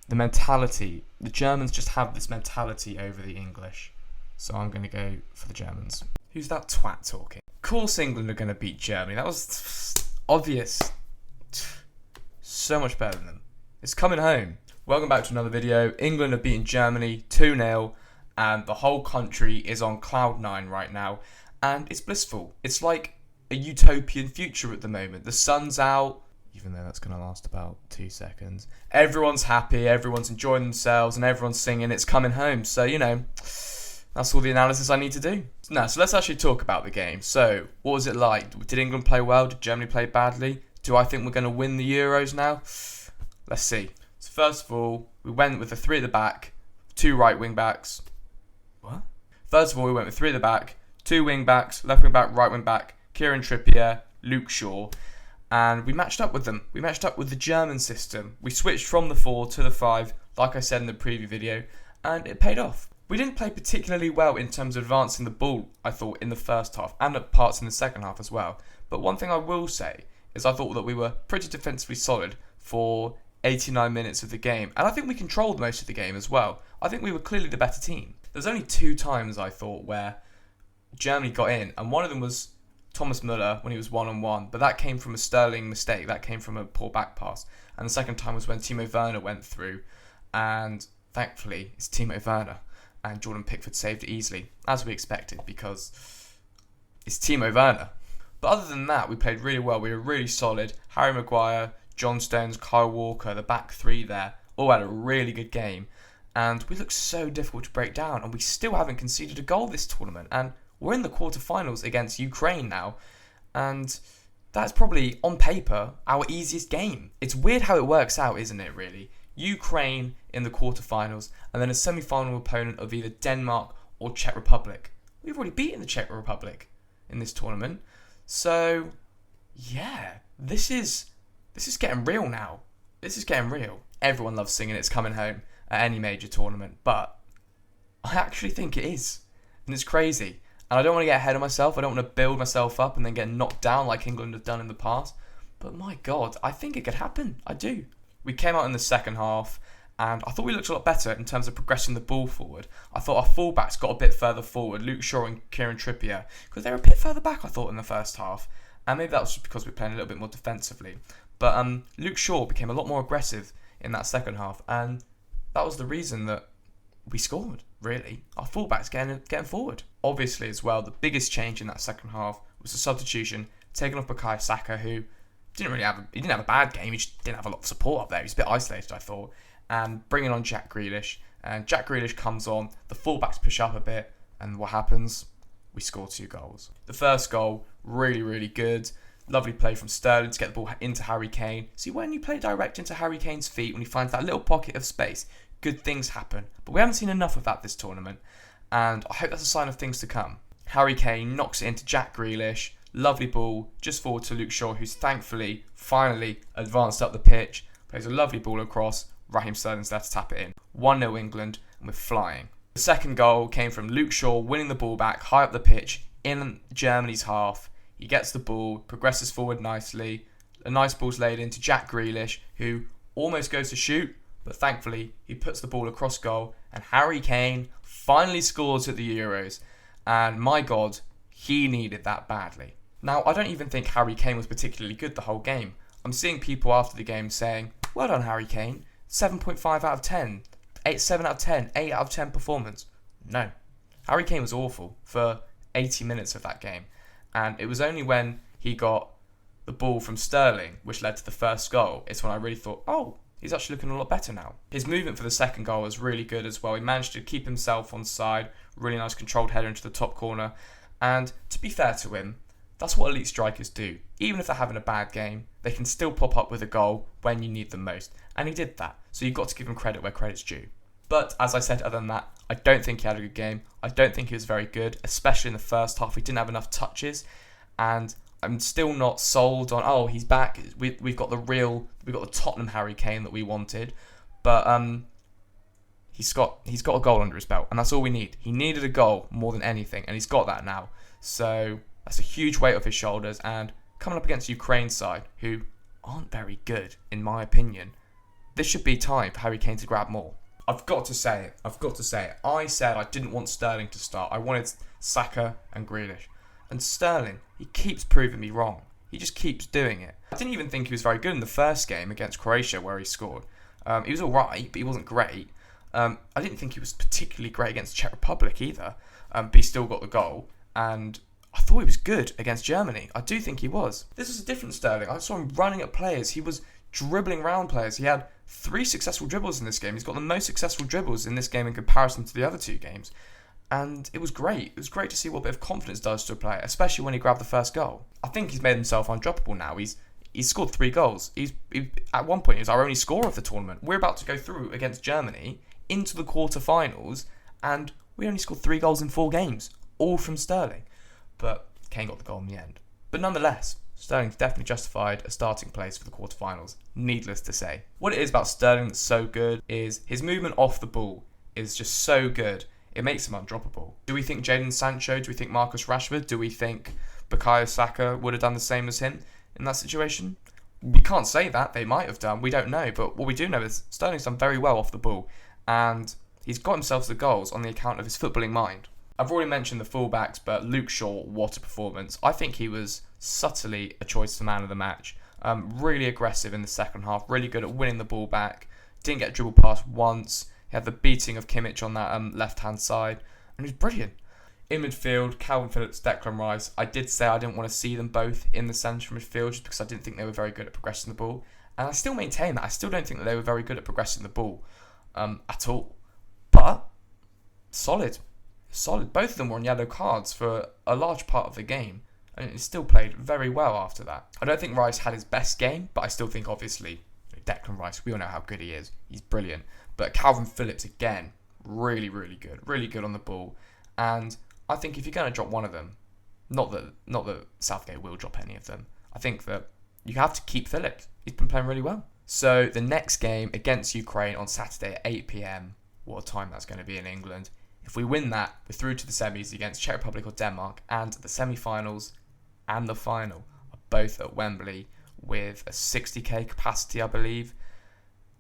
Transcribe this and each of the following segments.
the mentality. The Germans just have this mentality over the English. So I'm going to go for the Germans. Who's that twat talking? Of course England are going to beat Germany. That was obvious. So much better than them. It's coming home. Welcome back to another video. England have beaten Germany 2-0 and the whole country is on cloud 9 right now. And it's blissful. It's like a utopian future at the moment. The sun's out, even though that's going to last about 2 seconds. Everyone's happy, everyone's enjoying themselves, and everyone's singing It's Coming Home. So, you know, that's all the analysis I need to do. Now, so let's actually talk about the game. So, what was it like? Did England play well? Did Germany play badly? Do I think we're going to win the Euros now? Let's see. So, first of all, we went with the 3 at the back, 2 right wing backs. What? First of all, we went with 3 at the back, 2 wing backs, left wing back, right wing back, Kieran Trippier, Luke Shaw. And we matched up with them. We matched up with the German system. We switched from the 4 to the 5, like I said in the preview video, and it paid off. We didn't play particularly well in terms of advancing the ball, I thought, in the first half, and at parts in the second half as well. But one thing I will say is I thought that we were pretty defensively solid for 89 minutes of the game, and I think we controlled most of the game as well. I think we were clearly the better team. There's only 2 times, I thought, where Germany got in, and one of them was Thomas Müller when he was 1-on-1, but that came from a Sterling mistake. That came from a poor back pass. And the second time was when Timo Werner went through, and thankfully it's Timo Werner, and Jordan Pickford saved it easily, as we expected, because it's Timo Werner. But other than that, we played really well. We were really solid. Harry Maguire, John Stones, Kyle Walker, the back 3 there, all had a really good game, and we looked so difficult to break down, and we still haven't conceded a goal this tournament, and we're in the quarterfinals against Ukraine now, and that's probably, on paper, our easiest game. It's weird how it works out, isn't it, really? Ukraine in the quarterfinals, and then a semi-final opponent of either Denmark or Czech Republic. We've already beaten the Czech Republic in this tournament, so yeah, this is getting real now. This is getting real. Everyone loves singing It's Coming Home at any major tournament, but I actually think it is, and it's crazy. And I don't want to get ahead of myself. I don't want to build myself up and then get knocked down like England have done in the past. But my God, I think it could happen. I do. We came out in the second half and I thought we looked a lot better in terms of progressing the ball forward. I thought our fullbacks got a bit further forward, Luke Shaw and Kieran Trippier, because they were a bit further back, I thought, in the first half. And maybe that was just because we were playing a little bit more defensively. But Luke Shaw became a lot more aggressive in that second half. And that was the reason that we scored, really. Our fullbacks getting forward. Obviously, as well, the biggest change in that second half was the substitution, taking off Bukayo Saka, who didn't have a bad game. He just didn't have a lot of support up there. He was a bit isolated, I thought. And bringing on Jack Grealish. And Jack Grealish comes on, the fullbacks push up a bit, and what happens? We score 2 goals. The first goal, really, really good. Lovely play from Sterling to get the ball into Harry Kane. See, when you play direct into Harry Kane's feet, when he finds that little pocket of space, good things happen. But we haven't seen enough of that this tournament, and I hope that's a sign of things to come. Harry Kane knocks it into Jack Grealish. Lovely ball, just forward to Luke Shaw, who's thankfully, finally advanced up the pitch. Plays a lovely ball across. Raheem Sterling's there to tap it in. 1-0 England, and we're flying. The second goal came from Luke Shaw winning the ball back high up the pitch in Germany's half. He gets the ball, progresses forward nicely. A nice ball's laid into Jack Grealish, who almost goes to shoot, but thankfully he puts the ball across goal, and Harry Kane finally scores at the Euros. And my God, he needed that badly. Now, I don't even think Harry Kane was particularly good the whole game. I'm seeing people after the game saying, well done Harry Kane, 7.5 out of 10, 7 out of 10, 8 out of 10 performance. No, Harry Kane was awful for 80 minutes of that game. And it was only when he got the ball from Sterling, which led to the first goal, it's when I really thought, oh, he's actually looking a lot better now. His movement for the second goal was really good as well. He managed to keep himself on side, really nice controlled header into the top corner. And to be fair to him, that's what elite strikers do. Even if they're having a bad game, they can still pop up with a goal when you need them most. And he did that. So you've got to give him credit where credit's due. But as I said, other than that, I don't think he had a good game. I don't think he was very good, especially in the first half. He didn't have enough touches. And I'm still not sold on, oh, he's back. We've got the Tottenham Harry Kane that we wanted. But he's got a goal under his belt, and that's all we need. He needed a goal more than anything, and he's got that now. So that's a huge weight off his shoulders. And coming up against Ukraine's side, who aren't very good, in my opinion, this should be time for Harry Kane to grab more. I've got to say it. I said I didn't want Sterling to start. I wanted Saka and Grealish. And Sterling, he keeps proving me wrong. He just keeps doing it. I didn't even think he was very good in the first game against Croatia where he scored. He was alright, but he wasn't great. I didn't think he was particularly great against Czech Republic either. But he still got the goal. And I thought he was good against Germany. I do think he was. This was a different Sterling. I saw him running at players. He was dribbling around players. He had 3 successful dribbles in this game. He's got the most successful dribbles in this game in comparison to the other 2 games. And it was great. It was great to see what a bit of confidence does to a player, especially when he grabbed the first goal. I think he's made himself undroppable now. He's scored 3 goals. At one point, he was our only scorer of the tournament. We're about to go through against Germany into the quarterfinals, and we only scored 3 goals in 4 games, all from Sterling. But Kane got the goal in the end. But nonetheless, Sterling's definitely justified a starting place for the quarterfinals, needless to say. What it is about Sterling that's so good is his movement off the ball is just so good. It makes him undroppable. Do we think Jadon Sancho? Do we think Marcus Rashford? Do we think Bukayo Saka would have done the same as him in that situation? We can't say that. They might have done. We don't know. But what we do know is Sterling's done very well off the ball. And he's got himself the goals on the account of his footballing mind. I've already mentioned the fullbacks, but Luke Shaw, what a performance. I think he was subtly a choice for man of the match. Really aggressive in the second half. Really good at winning the ball back. Didn't get dribbled past once. He had the beating of Kimmich on that left-hand side. And he was brilliant. In midfield, Calvin Phillips, Declan Rice. I did say I didn't want to see them both in the central midfield just because I didn't think they were very good at progressing the ball. And I still maintain that. I still don't think that they were very good at progressing the ball at all. But solid. Both of them were on yellow cards for a large part of the game. And it still played very well after that. I don't think Rice had his best game, but I still think, obviously, Declan Rice, we all know how good he is. He's brilliant. But Calvin Phillips, again, really, really good. Really good on the ball. And I think if you're going to drop one of them, not that Southgate will drop any of them, I think that you have to keep Phillips. He's been playing really well. So the next game against Ukraine on Saturday at 8 p.m, what a time that's going to be in England. If we win that, we're through to the semis against Czech Republic or Denmark, and the semi-finals and the final are both at Wembley with a 60k capacity, I believe.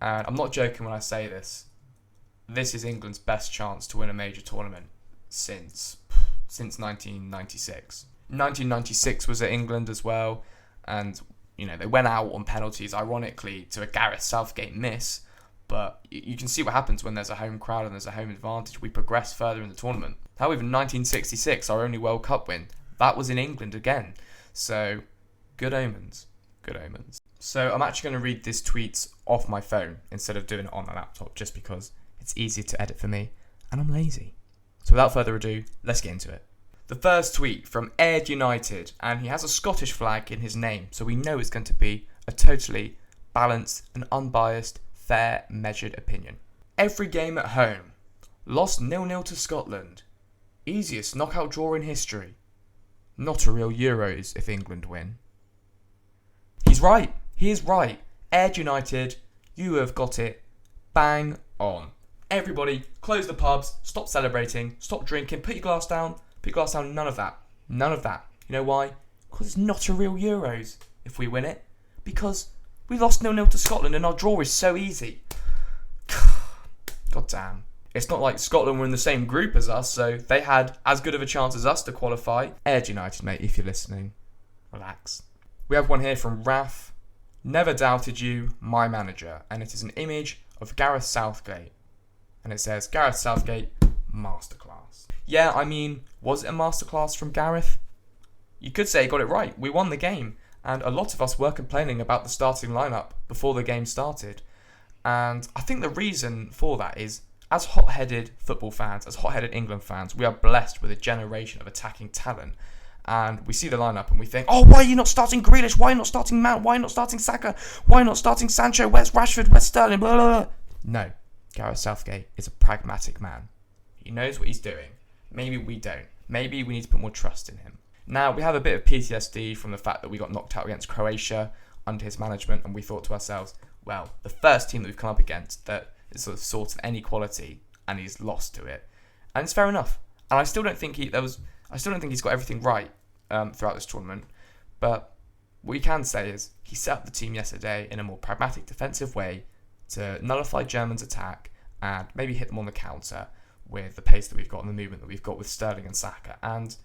And I'm not joking when I say this. This is England's best chance to win a major tournament since 1996. 1996 was at England as well, and they went out on penalties, ironically, to a Gareth Southgate miss. But you can see what happens when there's a home crowd and there's a home advantage. We progress further in the tournament. However, 1966, our only World Cup win, that was in England again. So, good omens. Good omens. So, I'm actually going to read this tweet off my phone instead of doing it on my laptop, just because it's easier to edit for me, and I'm lazy. So, without further ado, let's get into it. The first tweet from Aird United, and he has a Scottish flag in his name, so we know it's going to be a totally balanced and unbiased, fair, measured opinion. Every game at home. Lost 0-0 to Scotland. Easiest knockout draw in history. Not a real Euros if England win. He's right. He is right. Aird United, you have got it bang on. Everybody, close the pubs, stop celebrating, stop drinking, put your glass down. Put your glass down, none of that. None of that. You know why? Because it's not a real Euros if we win it. Because we lost 0-0 to Scotland and our draw is so easy. God damn. It's not like Scotland were in the same group as us, so they had as good of a chance as us to qualify. Aird United, mate, if you're listening, relax. We have one here from Raf. Never doubted you, my manager. And it is an image of Gareth Southgate. And it says, Gareth Southgate, masterclass. Yeah, I mean, was it a masterclass from Gareth? You could say he got it right. We won the game. And a lot of us were complaining about the starting lineup before the game started. And I think the reason for that is, as hot-headed football fans, as hot-headed England fans, we are blessed with a generation of attacking talent. And we see the lineup and we think, oh, why are you not starting Grealish? Why are you not starting Mount? Why are you not starting Saka? Why are you not starting Sancho? Where's Rashford? Where's Sterling? Blah, blah, blah. No, Gareth Southgate is a pragmatic man. He knows what he's doing. Maybe we don't. Maybe we need to put more trust in him. Now, we have a bit of PTSD from the fact that we got knocked out against Croatia under his management, and we thought to ourselves, well, the first team that we've come up against that is sort of any quality, and he's lost to it. And it's fair enough. And I still don't think he's got everything right throughout this tournament. But what you can say is he set up the team yesterday in a more pragmatic defensive way to nullify Germany's attack and maybe hit them on the counter with the pace that we've got and the movement that we've got with Sterling and Saka, and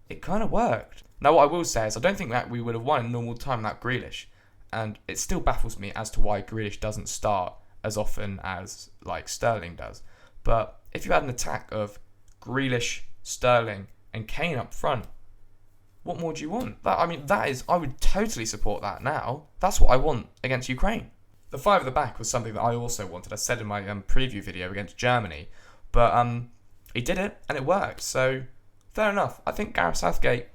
it kind of worked. Now, what I will say is I don't think that we would have won in normal time without Grealish, and it still baffles me as to why Grealish doesn't start as often as like Sterling does. But if you had an attack of Grealish, Sterling, and Kane up front, what more do you want? I would totally support that now. That's what I want against Ukraine. The five at the back was something that I also wanted. I said in my preview video against Germany, but he did it and it worked. So fair enough. I think Gareth Southgate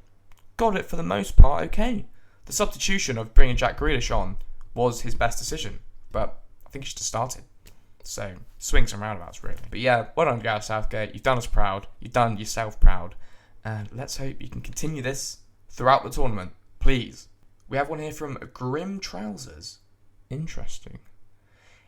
got it for the most part okay. The substitution of bringing Jack Grealish on was his best decision, but I think he should have started. So swings and roundabouts really. But yeah, well done Gareth Southgate. You've done us proud. You've done yourself proud. And let's hope you can continue this throughout the tournament, please. We have one here from Grim Trousers. Interesting.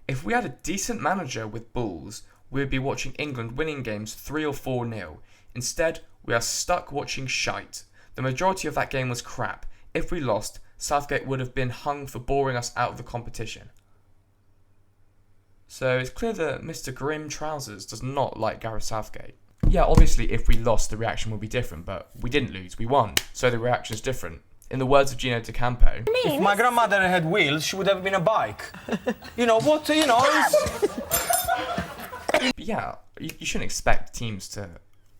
If we had a decent manager with balls, we would be watching England winning games 3 or 4-0. Instead, we are stuck watching shite. The majority of that game was crap. If we lost, Southgate would have been hung for boring us out of the competition. So it's clear that Mr. Grim Trousers does not like Gareth Southgate. Yeah, obviously if we lost, the reaction would be different, but we didn't lose, we won, so the reaction is different. In the words of Gino D'Acampo, if my grandmother had wheels, she would have been a bike. Yeah, you shouldn't expect teams to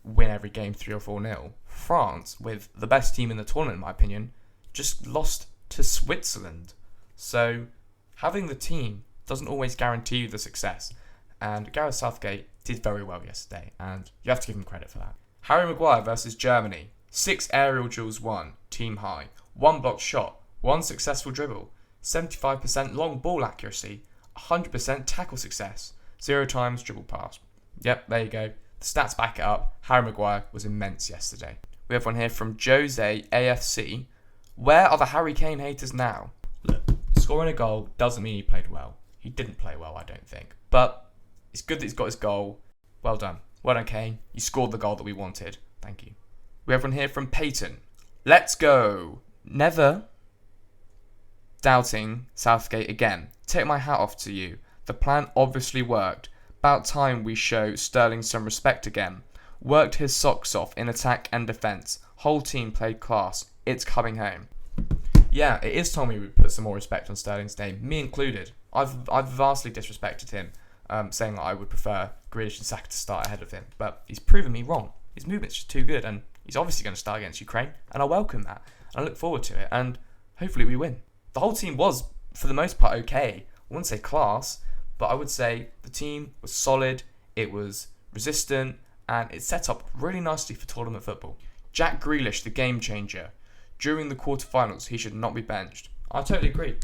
win every game 3 or 4-0. France, with the best team in the tournament in my opinion, just lost to Switzerland. So having the team doesn't always guarantee you the success. And Gareth Southgate did very well yesterday, and you have to give him credit for that. Harry Maguire versus Germany. 6 aerial duels won, team high. 1 blocked shot, 1 successful dribble, 75% long ball accuracy, 100% tackle success, 0 times dribble pass. Yep, there you go. The stats back it up. Harry Maguire was immense yesterday. We have one here from Jose AFC. Where are the Harry Kane haters now? Look, scoring a goal doesn't mean he played well. He didn't play well, I don't think. But it's good that he's got his goal. Well done. Well done, Kane. You scored the goal that we wanted. Thank you. We have one here from Peyton. Let's go. Never doubting Southgate again. Take my hat off to you. The plan obviously worked. About time we show Sterling some respect again. Worked his socks off in attack and defence. Whole team played class. It's coming home. Yeah, it is time we would put some more respect on Sterling's name, me included. I've vastly disrespected him, saying that I would prefer Grealish and Saka to start ahead of him, but he's proven me wrong. His movement's just too good, and he's obviously going to start against Ukraine, and I welcome that. I look forward to it, and hopefully we win. The whole team was, for the most part, okay. I wouldn't say class, but I would say the team was solid, it was resistant, and it set up really nicely for tournament football. Jack Grealish, the game changer. During the quarterfinals, he should not be benched. I totally agree.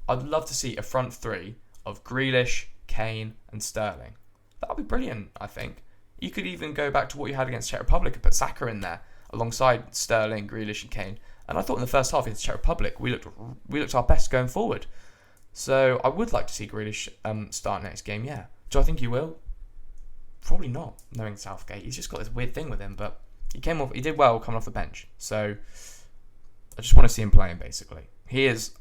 I'd love to see a front three of Grealish, Kane, and Sterling. That would be brilliant, I think. You could even go back to what you had against Czech Republic and put Saka in there alongside Sterling, Grealish, and Kane. And I thought in the first half against Czech Republic, we looked our best going forward. So I would like to see Grealish start next game, yeah. Do I think he will? Probably not, knowing Southgate. He's just got this weird thing with him, but he did well coming off the bench. So I just want to see him playing, basically. He's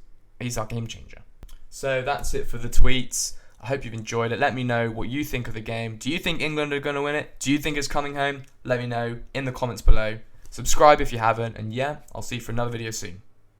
our game changer. So that's it for the tweets. I hope you've enjoyed it. Let me know what you think of the game. Do you think England are going to win it? Do you think it's coming home? Let me know in the comments below. Subscribe if you haven't. And yeah, I'll see you for another video soon.